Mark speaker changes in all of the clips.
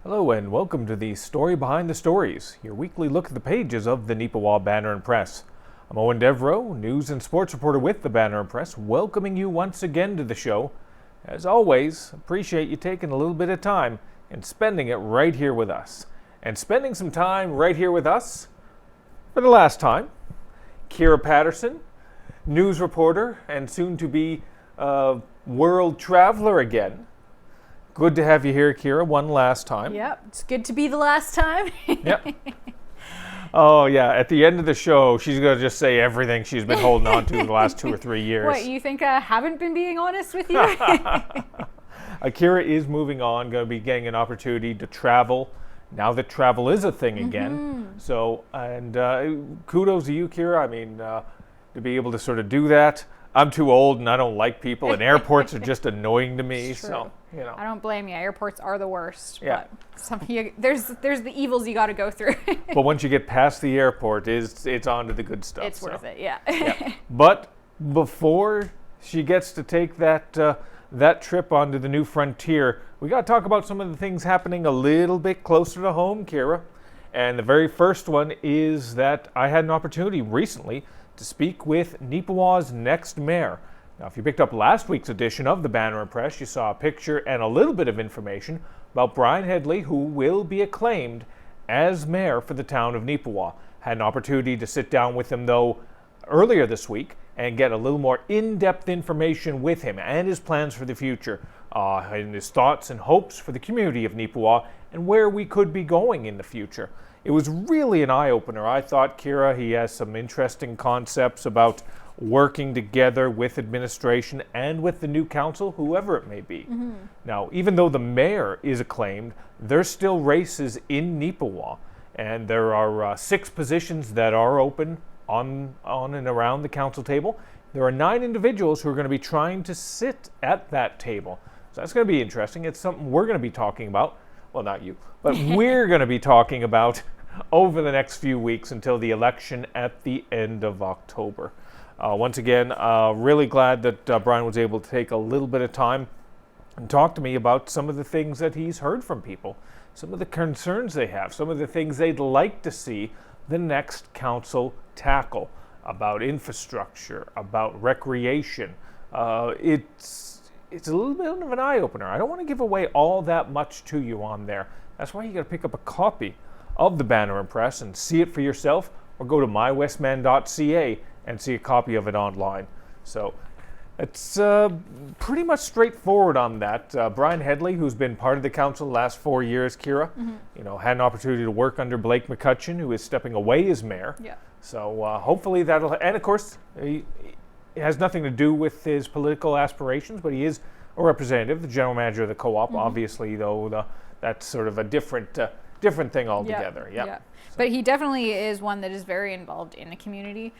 Speaker 1: Hello and welcome to the Story Behind the Stories, your weekly look at the pages of the Neepawa Banner Press. I'm Eoin Devereux, news and sports reporter with the Banner Press, welcoming you once again to the show. As always, appreciate you taking a little bit of time and spending it right here with us. And spending some time right here with us for the last time, Kira Paterson, news reporter and soon to be world traveler again. Good to have you here, Kira, one last time.
Speaker 2: Yep, it's good to be the last time.
Speaker 1: Yep. Oh, yeah, at the end of the show, she's going to just say everything she's been holding on to the last 2 or 3 years.
Speaker 2: What, you think I haven't been being honest with you?
Speaker 1: Kira is moving on, going to be getting an opportunity to travel now that travel is a thing again. So, and kudos to you, Kira. I mean, to be able to sort of do that. I'm too old and I don't like people, and airports are just annoying to me. So, you know.
Speaker 2: I don't blame you. Airports are the worst.
Speaker 1: Yeah.
Speaker 2: But there's the evils you got to go through.
Speaker 1: But once you get past the airport, it's on to the good stuff.
Speaker 2: It's worth it, yeah.
Speaker 1: Yeah. But before she gets to take that trip onto the new frontier, we got to talk about some of the things happening a little bit closer to home, Kira. And the very first one is that I had an opportunity recently to speak with Neepawa's next mayor. Now, if you picked up last week's edition of the Banner Press, you saw a picture and a little bit of information about Brian Headley, who will be acclaimed as mayor for the town of Neepawa. Had an opportunity to sit down with him, though, earlier this week and get a little more in-depth information with him and his plans for the future, and his thoughts and hopes for the community of Neepawa and where we could be going in the future. It was really an eye-opener. I thought, Kira, he has some interesting concepts about working together with administration and with the new council, whoever it may be. Now, even though the mayor is acclaimed, there's still races in Neepawa, and there are 6 positions that are open on and around the council table. There are 9 individuals who are going to be trying to sit at that table. So that's going to be interesting. It's something we're going to be talking about. Well, not you, but we're going to be talking about over the next few weeks until the election at the end of October. Once again, really glad that Brian was able to take a little bit of time and talk to me about some of the things that he's heard from people, some of the concerns they have, some of the things they'd like to see the next council tackle about infrastructure, about recreation. It's a little bit of an eye-opener. I don't want to give away all that much to you on there. That's why you got to pick up a copy of the Banner Press and see it for yourself, or go to mywestman.ca and see a copy of it online. So it's pretty much straightforward on that. Brian Headley, who's been part of the council the last 4 years, Kira, had an opportunity to work under Blake McCutcheon, who is stepping away as mayor.
Speaker 2: Yeah.
Speaker 1: So hopefully that'll, and of course, it has nothing to do with his political aspirations, but he is a representative, the general manager of the co-op. Obviously, though, that's sort of a different thing altogether.
Speaker 2: Yeah. But he definitely is one that is very involved in the community,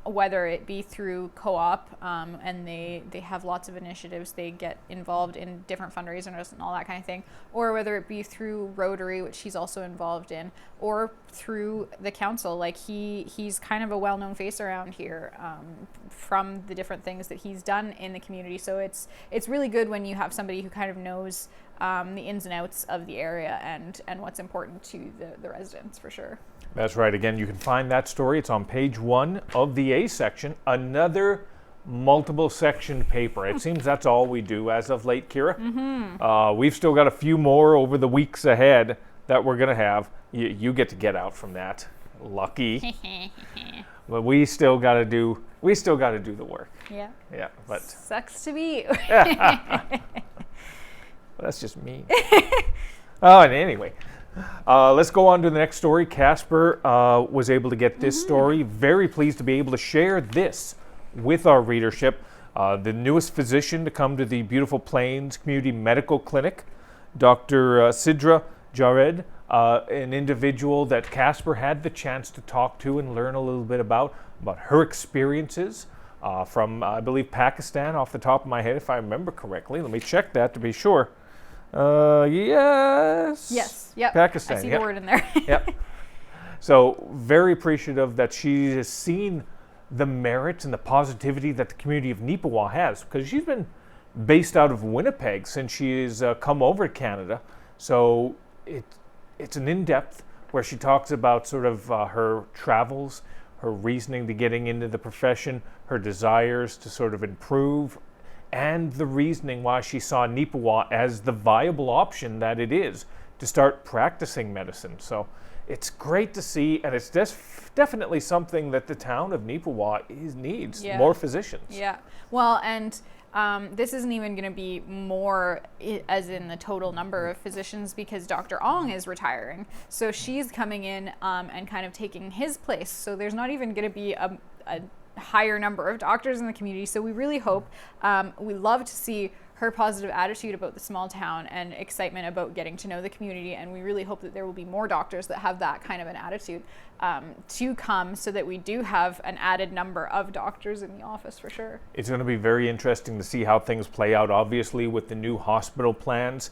Speaker 2: whether it be through co-op, and they have lots of initiatives. They get involved in different fundraisers and all that kind of thing, or whether it be through Rotary, which he's also involved in, or through the council. Like he's kind of a well-known face around here, from the different things that he's done in the community. So it's really good when you have somebody who kind of knows the ins and outs of the area and what's important to the residents, for sure.
Speaker 1: That's right. Again, you can find that story. It's on page 1 of the A section. Another multiple section paper. It seems that's all we do as of late, Kira. We've still got a few more over the weeks ahead that we're going to have. You get to get out from that. Lucky. But we still got to do the work.
Speaker 2: Yeah.
Speaker 1: Yeah, but
Speaker 2: sucks to be you.
Speaker 1: That's just mean. And anyway, let's go on to the next story. Casper was able to get this story. Very pleased to be able to share this with our readership. The newest physician to come to the Beautiful Plains Community Medical Clinic, Dr. Sidra Jared, an individual that Casper had the chance to talk to and learn a little bit about her experiences from, I believe, Pakistan, off the top of my head, if I remember correctly. Let me check that to be sure. Yes.
Speaker 2: Yes. Yep.
Speaker 1: Pakistan.
Speaker 2: I see the word in there.
Speaker 1: Yep. So very appreciative that she has seen the merits and the positivity that the community of Neepawa has, because she's been based out of Winnipeg since she's come over to Canada. So it's an in-depth where she talks about sort of her travels, her reasoning to getting into the profession, her desires to sort of improve, and the reasoning why she saw Neepawa as the viable option that it is to start practicing medicine. So it's great to see, and it's definitely something that the town of Neepawa needs, more physicians.
Speaker 2: Yeah. Well, and this isn't even going to be more as in the total number of physicians, because Dr. Ong is retiring. So she's coming in and kind of taking his place. So there's not even going to be a higher number of doctors in the community. So we really hope, we love to see her positive attitude about the small town and excitement about getting to know the community, and we really hope that there will be more doctors that have that kind of an attitude to come, so that we do have an added number of doctors in the office for sure.
Speaker 1: It's going to be very interesting to see how things play out, obviously, with the new hospital plans.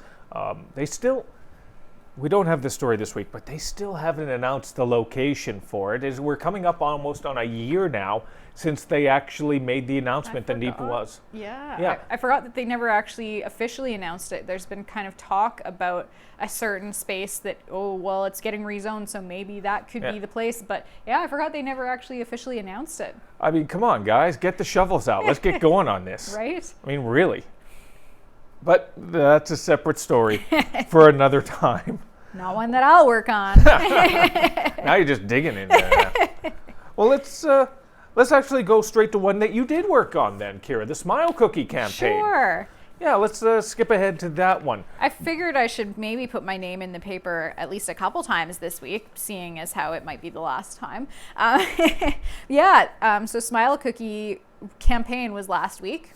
Speaker 1: We don't have the story this week, but they still haven't announced the location for it. We're coming up almost on a year now since they actually made the announcement that Neepawa was.
Speaker 2: Yeah. I forgot that they never actually officially announced it. There's been kind of talk about a certain space that, it's getting rezoned, so maybe that could be the place. But I forgot they never actually officially announced it.
Speaker 1: I mean, come on, guys, get the shovels out. Let's get going on this.
Speaker 2: Right?
Speaker 1: I mean, really. But that's a separate story for another time.
Speaker 2: Not one that I'll work on.
Speaker 1: Now you're just digging in there. Well, let's actually go straight to one that you did work on then, Kira, the Smile Cookie campaign.
Speaker 2: Sure.
Speaker 1: Yeah, let's skip ahead to that one.
Speaker 2: I figured I should maybe put my name in the paper at least a couple times this week, seeing as how it might be the last time. So Smile Cookie campaign was last week.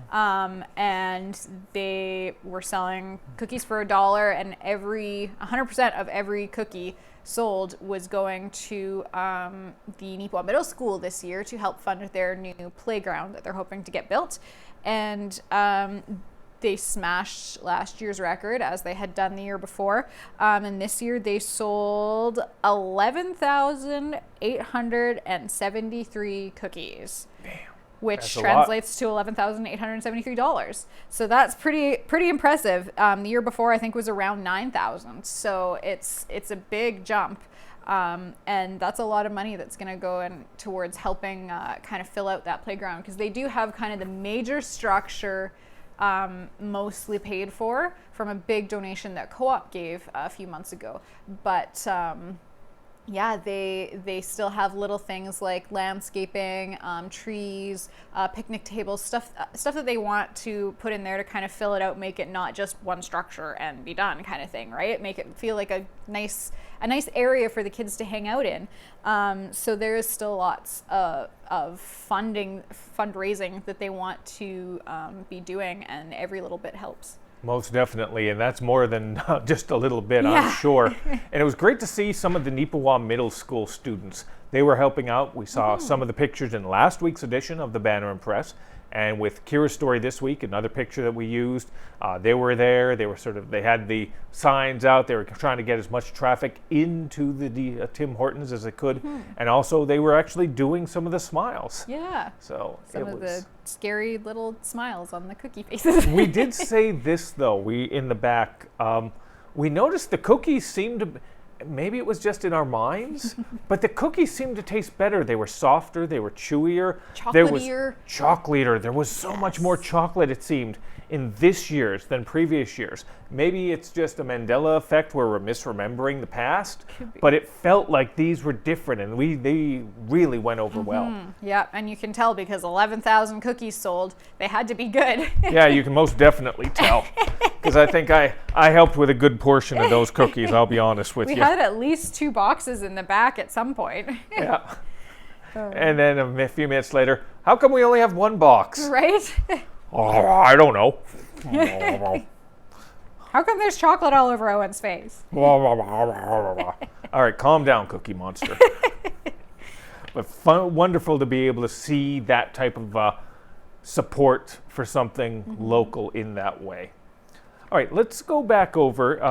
Speaker 2: And they were selling cookies for $1, and 100% of every cookie sold was going to the Neepawa Middle School this year to help fund their new playground that they're hoping to get built. And they smashed last year's record, as they had done the year before. And this year they sold 11,873 cookies. Damn. Which translates to $11,873. So that's pretty impressive. The year before, I think, was around 9,000. So it's a big jump. And that's a lot of money that's going to go in towards helping kind of fill out that playground, because they do have kind of the major structure mostly paid for from a big donation that Co-op gave a few months ago. But they still have little things like landscaping, trees, picnic tables, stuff that they want to put in there to kind of fill it out, make it not just one structure and be done kind of thing, right? Make it feel like a nice area for the kids to hang out in. So there is still lots of fundraising that they want to be doing, and every little bit helps.
Speaker 1: Most definitely, and that's more than just a little bit, I'm sure. And it was great to see some of the Neepawa Middle School students. They were helping out. We saw some of the pictures in last week's edition of the Banner Press. And with Kira's story this week, another picture that we used, they were there. They had the signs out. They were trying to get as much traffic into the Tim Hortons as they could. And also they were actually doing some of the smiles. Yeah. So
Speaker 2: some of the scary little smiles on the cookie faces.
Speaker 1: We did say this, though, in the back. We noticed the cookies seemed to... Maybe it was just in our minds, but the cookies seemed to taste better. They were softer, they were chewier.
Speaker 2: Chocolatier.
Speaker 1: There was so much more chocolate, it seemed, in this year's than previous years. Maybe it's just a Mandela effect where we're misremembering the past, but it felt like these were different, and they really went over well.
Speaker 2: Yeah, and you can tell because 11,000 cookies sold. They had to be good.
Speaker 1: Yeah, you can most definitely tell. Because I think I helped with a good portion of those cookies, I'll be honest with you.
Speaker 2: We had at least 2 boxes in the back at some point.
Speaker 1: Yeah. And then a few minutes later, how come we only have 1 box?
Speaker 2: Right?
Speaker 1: I don't know.
Speaker 2: How come there's chocolate all over Owen's face?
Speaker 1: All right, calm down, Cookie Monster. But wonderful to be able to see that type of support for something local in that way. All right, let's go back over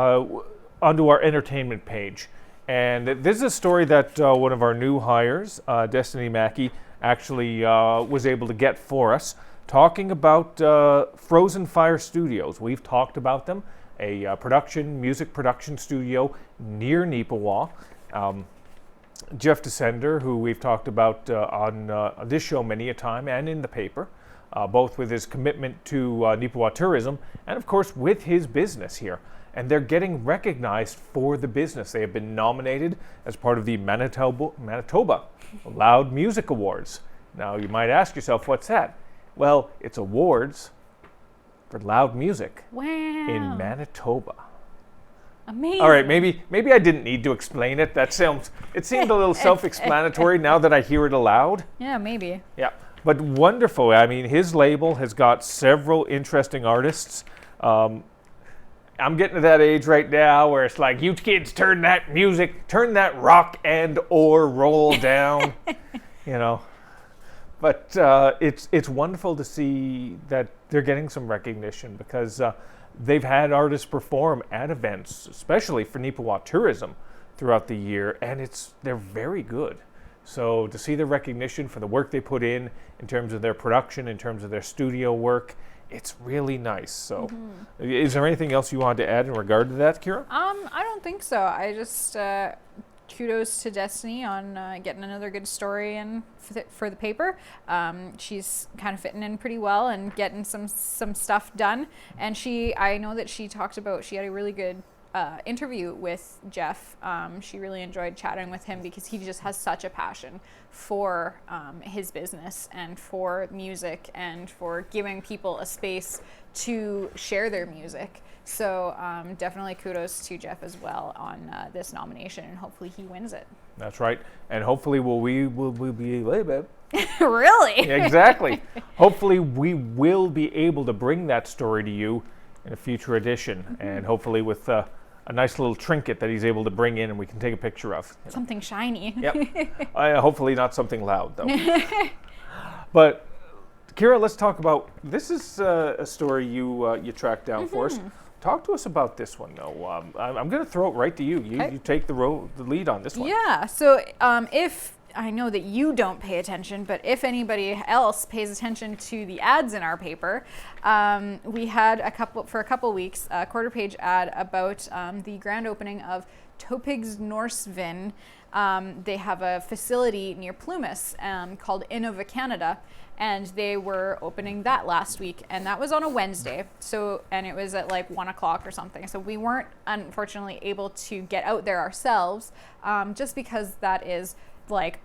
Speaker 1: onto our entertainment page. And this is a story that one of our new hires, Destiny Mackey, actually was able to get for us, talking about Frozen Fire Studios. We've talked about them, a music production studio near Neepawa. Jeff Descender, who we've talked about on this show many a time and in the paper, both with his commitment to Neepawa tourism and, of course, with his business here. And they're getting recognized for the business. They have been nominated as part of the Manitoba Loud Music Awards. Now, you might ask yourself, what's that? Well, it's awards for loud music in Manitoba.
Speaker 2: Amazing.
Speaker 1: All right, maybe I didn't need to explain it. It seemed a little self-explanatory now that I hear it aloud.
Speaker 2: Yeah, maybe.
Speaker 1: Yeah, but wonderful. I mean, his label has got several interesting artists. I'm getting to that age right now where it's like, you kids turn that rock and or roll down, you know. But it's wonderful to see that they're getting some recognition because they've had artists perform at events, especially for Neepawa tourism throughout the year, and they're very good. So to see the recognition for the work they put in terms of their production, in terms of their studio work, it's really nice. So is there anything else you wanted to add in regard to that, Kira?
Speaker 2: I don't think so. I just kudos to Destiny on getting another good story in for the paper. She's kind of fitting in pretty well and getting some stuff done. And I know that she talked about, she had a really good interview with Jeff. She really enjoyed chatting with him because he just has such a passion for his business and for music and for giving people a space to share their music. So definitely kudos to Jeff as well on this nomination, and hopefully he wins it.
Speaker 1: That's right, and hopefully we'll be
Speaker 2: Really?
Speaker 1: Exactly. Hopefully we will be able to bring that story to you in a future edition, and hopefully with a nice little trinket that he's able to bring in and we can take a picture of.
Speaker 2: Something shiny.
Speaker 1: Yep. Hopefully not something loud, though. But, Kira, let's talk about, this is a story you tracked down for us. Talk to us about this one, though. I'm going to throw it right to you. You take the lead on this one.
Speaker 2: Yeah, so if I know that you don't pay attention, but if anybody else pays attention to the ads in our paper, we had for a couple weeks a quarter-page ad about the grand opening of Topig's Norsvin. They have a facility near Plumas called Innova Canada, and they were opening that last week, and that was on a Wednesday. And it was at like 1 o'clock or something. So we weren't unfortunately able to get out there ourselves, just because that is like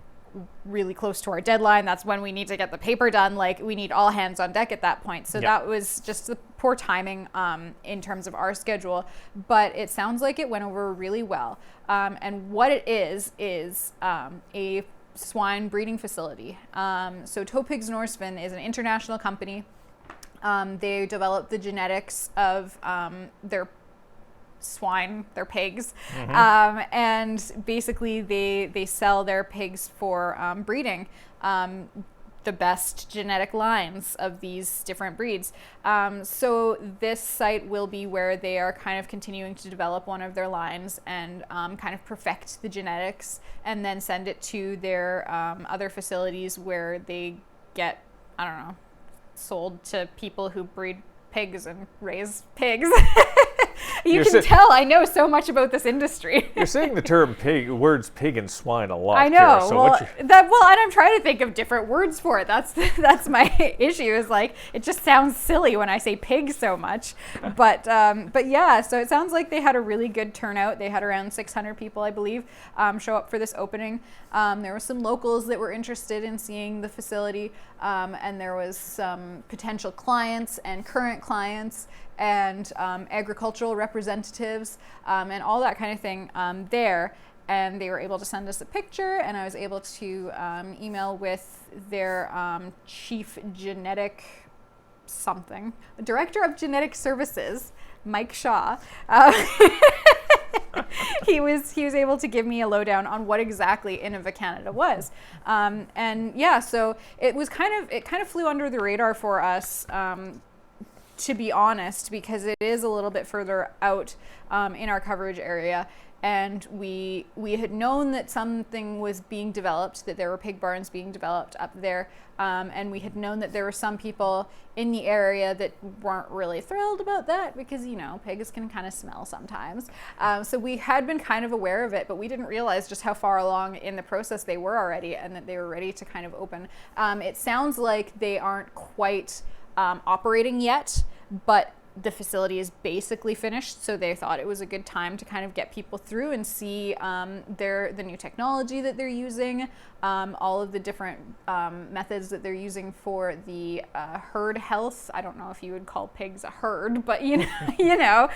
Speaker 2: really close to our deadline. That's when we need to get the paper done. Like, we need all hands on deck at that point. So that was just the poor timing in terms of our schedule, but it sounds like it went over really well. And what it is a swine breeding facility. So Topig's Norsvin is an international company. They develop the genetics of their swine, their pigs, and basically they sell their pigs for breeding the best genetic lines of these different breeds. So this site will be where they are kind of continuing to develop one of their lines and kind of perfect the genetics and then send it to their other facilities where they get, I don't know, sold to people who breed pigs and raise pigs. You can tell I know so much about this industry.
Speaker 1: You're saying the words pig and swine a lot.
Speaker 2: I know.
Speaker 1: Kira, so
Speaker 2: and I'm trying to think of different words for it. That's my issue. Is like, it just sounds silly when I say pig so much. But yeah. So it sounds like they had a really good turnout. They had around 600 people, I believe, show up for this opening. There were some locals that were interested in seeing the facility, and there was some potential clients and current clients and agricultural representatives and all that kind of thing there. And they were able to send us a picture, and I was able to email with their chief genetic director of genetic services, Mike Shaw. He was able to give me a lowdown on what exactly Innova Canada was. And yeah, so it kind of flew under the radar for us, to be honest, because it is a little bit further out in our coverage area. and we had known that something was being developed, that there were pig barns being developed up there, and we had known that there were some people in the area that weren't really thrilled about that because, you know, pigs can kind of smell sometimes. So we had been kind of aware of it, but we didn't realize just how far along in the process they were already, and that they were ready to kind of open. It sounds like they aren't quite operating yet, but the facility is basically finished, so they thought it was a good time to kind of get people through and see the new technology that they're using, all of the different methods that they're using for the herd health. I don't know if you would call pigs a herd, but you know,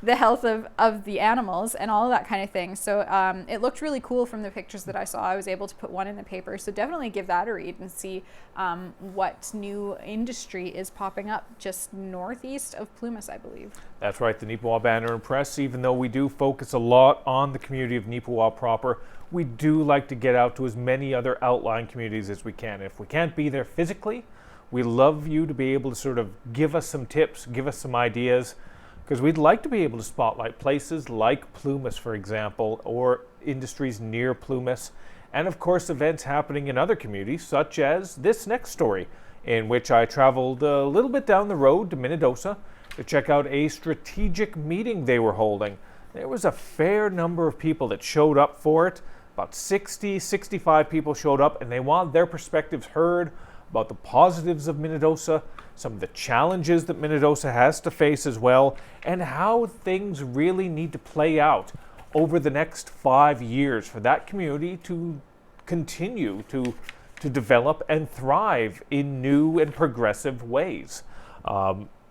Speaker 2: the health of the animals and all of that kind of thing. So it looked really cool from the pictures that I saw. I was able to put one in the paper, so definitely give that a read and see what new industry is popping up just northeast of Plumas, I believe.
Speaker 1: That's right, the Neepawa Banner Press. Even though we do focus a lot on the community of Neepawa proper, we do like to get out to as many other outlying communities as we can. If we can't be there physically, we love you to be able to sort of give us some tips, give us some ideas, because we'd like to be able to spotlight places like Plumas, for example, or industries near Plumas, and of course events happening in other communities, such as this next story, in which I traveled a little bit down the road to Minnedosa to check out a strategic meeting they were holding. There was a fair number of people that showed up for it. About 60, 65 people showed up, and they wanted their perspectives heard about the positives of Minnedosa, some of the challenges that Minnedosa has to face as well, and how things really need to play out over the next 5 years for that community to continue to develop and thrive in new and progressive ways.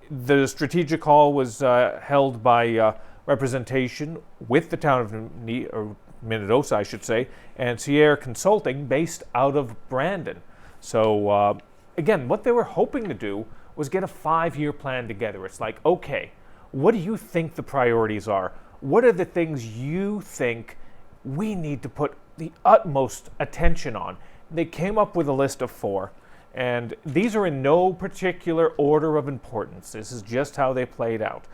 Speaker 1: The strategic call was held by representation with the town of Minnedosa, I should say, and Sierra Consulting based out of Brandon. So again, what they were hoping to do was get a 5-year plan together. It's like, okay, what do you think the priorities are? What are the things you think we need to put the utmost attention on? They came up with a list of 4, and these are in no particular order of importance. This is just how they played out.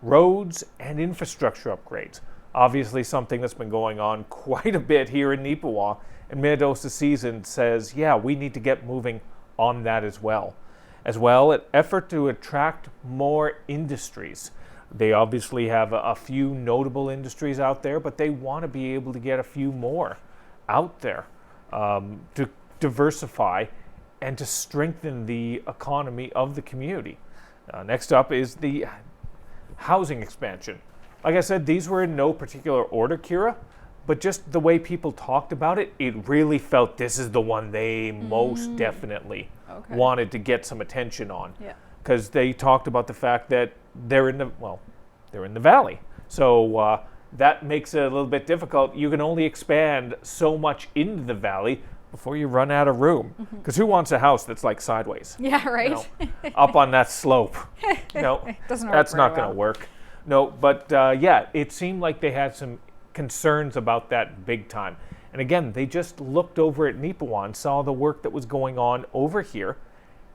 Speaker 1: Roads and infrastructure upgrades. Obviously something that's been going on quite a bit here in Neepawa, and Minnedosa Season says, yeah, we need to get moving on that as well. As well, an effort to attract more industries. They obviously have a few notable industries out there, but they want to be able to get a few more out there to diversify and to strengthen the economy of the community. Next up is the housing expansion. Like I said, these were in no particular order, Kira, but just the way people talked about it, it really felt this is the one they most definitely wanted to get some attention on.
Speaker 2: Yeah.
Speaker 1: Because they talked about the fact that they're in the valley. So that makes it a little bit difficult. You can only expand so much into the valley before you run out of room. Because who wants a house that's like sideways?
Speaker 2: Yeah, right.
Speaker 1: You know, up on that slope. No,
Speaker 2: Doesn't work
Speaker 1: that's
Speaker 2: very
Speaker 1: not going to
Speaker 2: well.
Speaker 1: work. No, but yeah, it seemed like they had some concerns about that big time. And again, they just looked over at Neepawa and saw the work that was going on over here.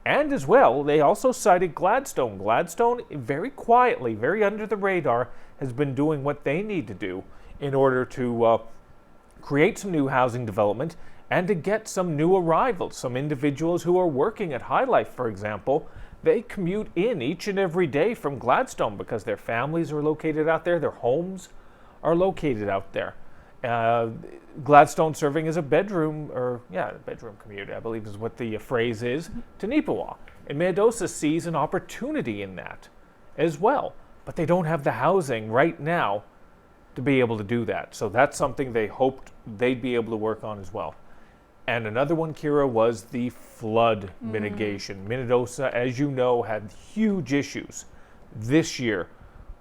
Speaker 1: And as well, they also cited Gladstone. Gladstone, very quietly, very under the radar, has been doing what they need to do in order to create some new housing development and to get some new arrivals, some individuals who are working at High Life, for example. They commute in each and every day from Gladstone because their families are located out there, their homes are located out there. Gladstone serving as a bedroom commute, I believe is what the phrase is, to Neepawa. And Minnedosa sees an opportunity in that as well. But they don't have the housing right now to be able to do that. So that's something they hoped they'd be able to work on as well. And another one, Kira, was the flood mitigation. Minnedosa, as you know, had huge issues this year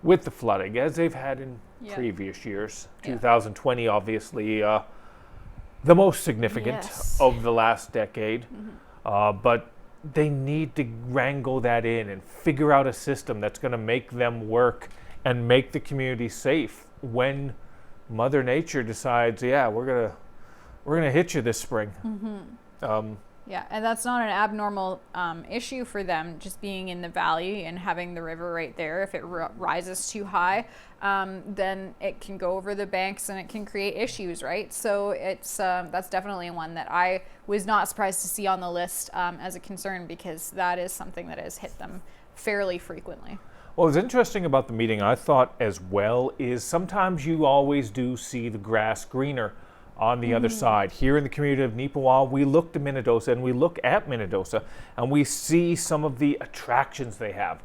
Speaker 1: with the flooding, as they've had in previous years. 2020, obviously, the most significant of the last decade. But they need to wrangle that in and figure out a system that's going to make them work and make the community safe when Mother Nature decides, yeah, we're gonna hit you this spring.
Speaker 2: Yeah, and that's not an abnormal issue for them, just being in the valley and having the river right there. If it rises too high, then it can go over the banks and it can create issues, right? So it's that's definitely one that I was not surprised to see on the list as a concern, because that is something that has hit them fairly frequently.
Speaker 1: What was interesting about the meeting, I thought as well, is sometimes you always do see the grass greener on the other side. Here in the community of Neepawa, we look to Minnedosa and we look at Minnedosa and we see some of the attractions they have.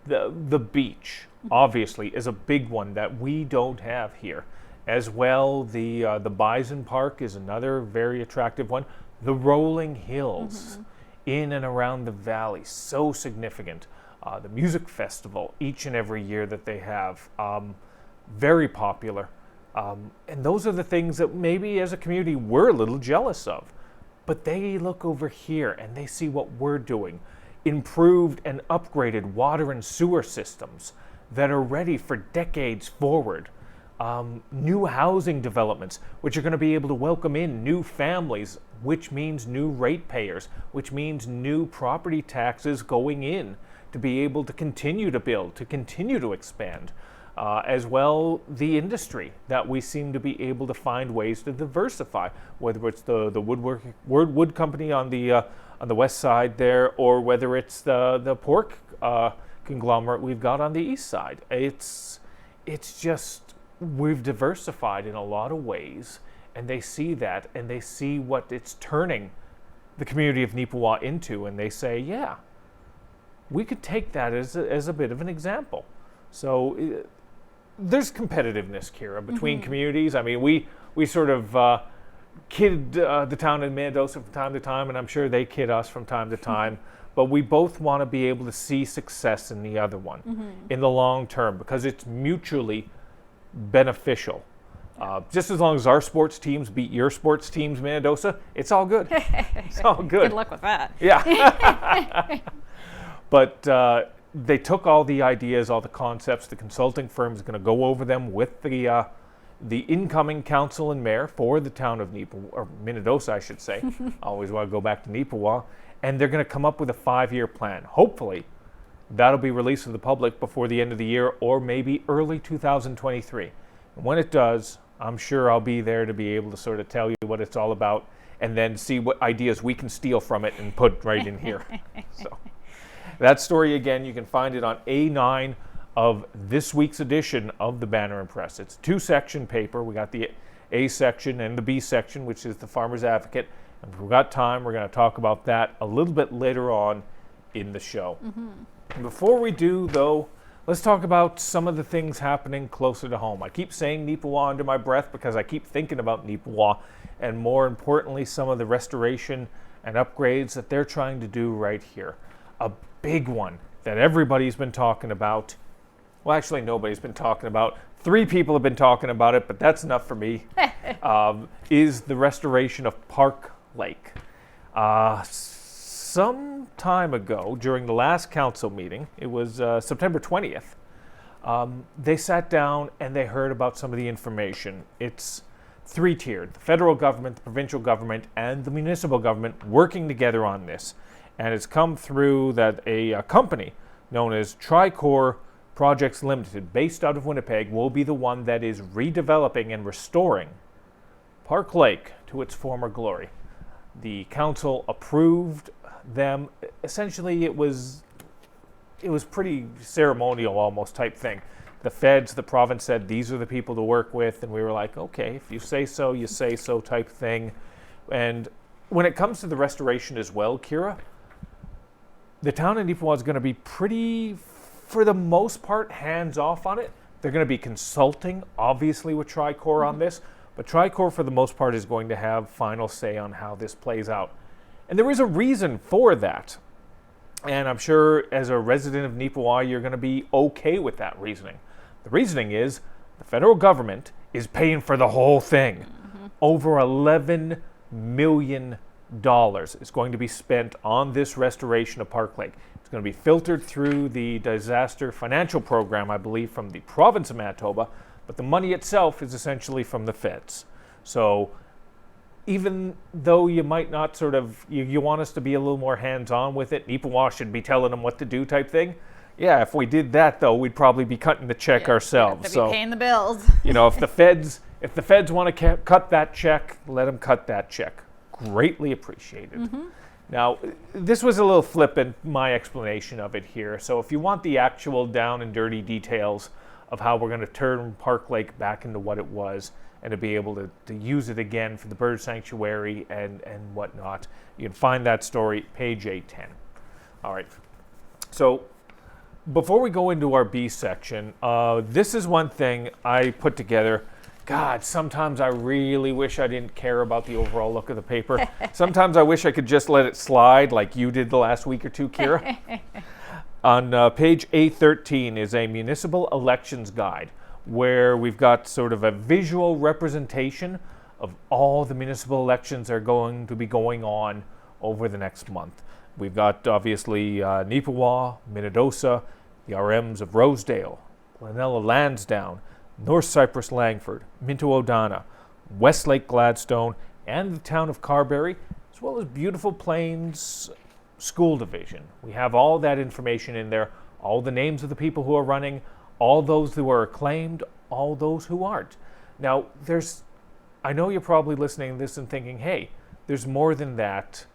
Speaker 1: The beach, obviously, is a big one that we don't have here. As well, the Bison Park is another very attractive one. The rolling hills in and around the valley, so significant. The music festival each and every year that they have, very popular. And those are the things that maybe as a community we're a little jealous of. But they look over here and they see what we're doing. Improved and upgraded water and sewer systems that are ready for decades forward. New housing developments, which are going to be able to welcome in new families, which means new ratepayers, which means new property taxes going in to be able to continue to build, to continue to expand. As well, the industry that we seem to be able to find ways to diversify, whether it's the wood company on the west side there, or whether it's the pork conglomerate we've got on the east side. It's just, we've diversified in a lot of ways, and they see that, and they see what it's turning the community of Neepawa into, and they say, yeah, we could take that as a bit of an example. So there's competitiveness, Kira, between communities. I mean, we sort of kid the town of Minnedosa from time to time, and I'm sure they kid us from time to time. But we both want to be able to see success in the other one in the long term, because it's mutually beneficial. Just as long as our sports teams beat your sports teams, Minnedosa, it's all good. It's all good.
Speaker 2: Good luck with that.
Speaker 1: Yeah. But they took all the ideas, all the concepts. The consulting firm is going to go over them with the incoming council and mayor for the town of Neepawa, or Minnedosa, I should say. I always want to go back to Neepawa. And they're going to come up with a 5-year plan. Hopefully, that'll be released to the public before the end of the year, or maybe early 2023. And when it does, I'm sure I'll be there to be able to sort of tell you what it's all about, and then see what ideas we can steal from it and put right in here. So that story, again, you can find it on A9 of this week's edition of the Banner Press. It's a 2-section paper. We got the A section and the B section, which is the Farmer's Advocate. And if we've got time, we're going to talk about that a little bit later on in the show. Before we do, though, let's talk about some of the things happening closer to home. I keep saying Neepawa under my breath because I keep thinking about Neepawa, and more importantly, some of the restoration and upgrades that they're trying to do right here. A big one that everybody's been talking about. Well, actually, nobody's been talking about. 3 people have been talking about it, but that's enough for me. Is the restoration of Park Lake. Some time ago, during the last council meeting, it was September 20th, they sat down and they heard about some of the information. It's 3-tiered. The federal government, the provincial government, and the municipal government working together on this. And it's come through that a company known as Tricor Projects Limited, based out of Winnipeg, will be the one that is redeveloping and restoring Park Lake to its former glory. The council approved them. Essentially, it was pretty ceremonial almost type thing. The feds, the province said, these are the people to work with, and we were like, okay, if you say so, you say so type thing. And when it comes to the restoration as well, Kira, the town of Neepawa is going to be pretty, for the most part, hands-off on it. They're going to be consulting, obviously, with Tricor on this, but Tricor, for the most part, is going to have final say on how this plays out. And there is a reason for that. And I'm sure as a resident of Neepawa, you're going to be okay with that reasoning. The reasoning is the federal government is paying for the whole thing. Over $11 million is going to be spent on this restoration of Park Lake. It's going to be filtered through the disaster financial program, I believe, from the province of Manitoba, but the money itself is essentially from the feds. So even though you might not sort of, you want us to be a little more hands-on with it, Neepawa should be telling them what to do type thing. Yeah, if we did that, though, we'd probably be cutting the check ourselves.
Speaker 2: We'd have to be paying the bills.
Speaker 1: If the feds want to cut that check, let them cut that check. Greatly appreciated. Now, this was a little flippant, my explanation of it here. So if you want the actual down and dirty details of how we're going to turn Park Lake back into what it was, and to be able to use it again for the bird sanctuary and whatnot, you can find that story, page 810. All right. So before we go into our B section, this is one thing I put together. God, sometimes I really wish I didn't care about the overall look of the paper. Sometimes I wish I could just let it slide like you did the last week or two, Kira. On page A13 is a municipal elections guide, where we've got sort of a visual representation of all the municipal elections that are going to be going on over the next month. We've got, obviously, Neepawa, Minnedosa, the RMs of Rosedale, Glenella Lansdowne, North Cypress Langford, Minto O'Donnell, Westlake Gladstone, and the town of Carberry, as well as Beautiful Plains School Division. We have all that information in there, all the names of the people who are running, all those who are acclaimed, all those who aren't. Now, I know you're probably listening to this and thinking, hey, there's more than that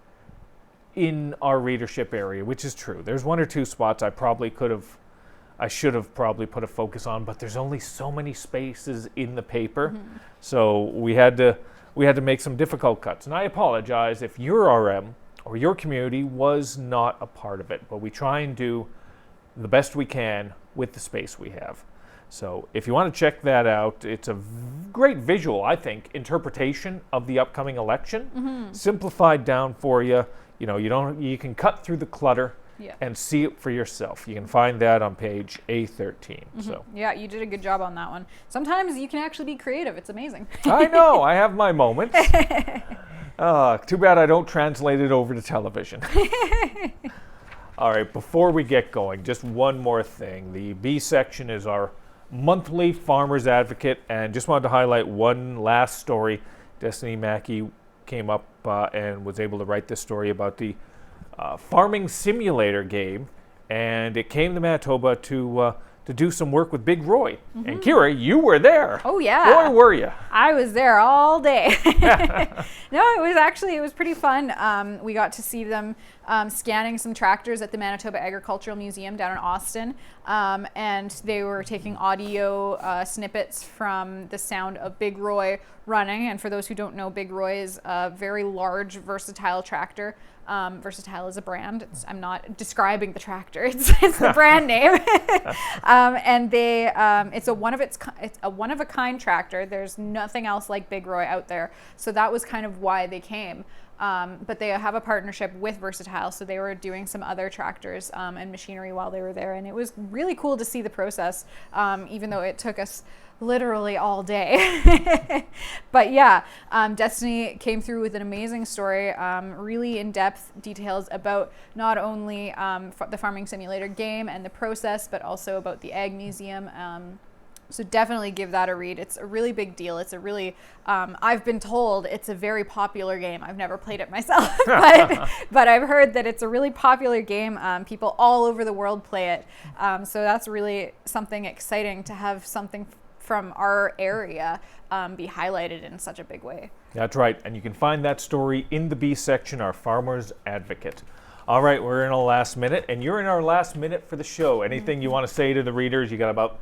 Speaker 1: in our readership area, which is true. There's one or two spots I should have probably put a focus on, but there's only so many spaces in the paper. So we had to make some difficult cuts. And I apologize if your RM or your community was not a part of it, but we try and do the best we can with the space we have. So if you want to check that out, it's a great visual, I think, interpretation of the upcoming election, simplified down for you. You can cut through the clutter and see it for yourself. You can find that on page A13. So
Speaker 2: yeah, you did a good job on that one. Sometimes you can actually be creative. It's amazing.
Speaker 1: I know. I have my moments. Too bad I don't translate it over to television. All right, before we get going, just one more thing. The B section is our monthly Farmer's Advocate, and just wanted to highlight one last story. Destiny Mackey came up and was able to write this story about the farming simulator game, and it came to Manitoba to do some work with Big Roy. And Kira, you were there.
Speaker 2: Oh yeah.
Speaker 1: Boy, were you.
Speaker 2: I was there all day. No, it was pretty fun. We got to see them scanning some tractors at the Manitoba Agricultural Museum down in Austin. And they were taking audio snippets from the sound of Big Roy running. And for those who don't know, Big Roy is a very large, versatile tractor. Versatile is a brand. I'm not describing the tractor. It's the brand name. And it's a one of a kind tractor. There's nothing else like Big Roy out there. So that was kind of why they came. But they have a partnership with Versatile, so they were doing some other tractors and machinery while they were there, and it was really cool to see the process, even though it took us literally all day. But yeah, Destiny came through with an amazing story, really in-depth details about not only the farming simulator game and the process, but also about the Ag Museum. So definitely give that a read. It's a really big deal. It's a really, I've been told it's a very popular game. I've never played it myself, but I've heard that it's a really popular game. People all over the world play it. So that's really something exciting to have something from our area be highlighted in such a big way.
Speaker 1: That's right. And you can find that story in the B section, our Farmer's Advocate. All right, we're in our last minute, and you're in our last minute for the show. Anything you want to say to the readers? You got about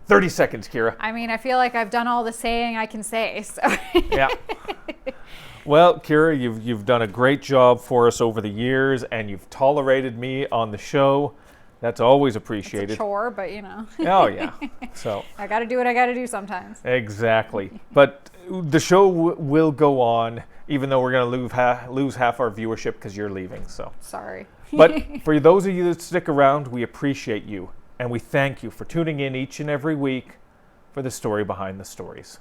Speaker 1: 30 seconds, Kira.
Speaker 2: I mean, I feel like I've done all the saying I can say. So.
Speaker 1: Yeah. Well, Kira, you've done a great job for us over the years, and you've tolerated me on the show. That's always appreciated.
Speaker 2: It's a chore, but you know.
Speaker 1: Oh, yeah. So
Speaker 2: I got to do what I got to do sometimes.
Speaker 1: Exactly. But the show will go on, even though we're going to lose half our viewership because you're leaving. So
Speaker 2: sorry.
Speaker 1: But for those of you that stick around, we appreciate you. And we thank you for tuning in each and every week for the story behind the stories.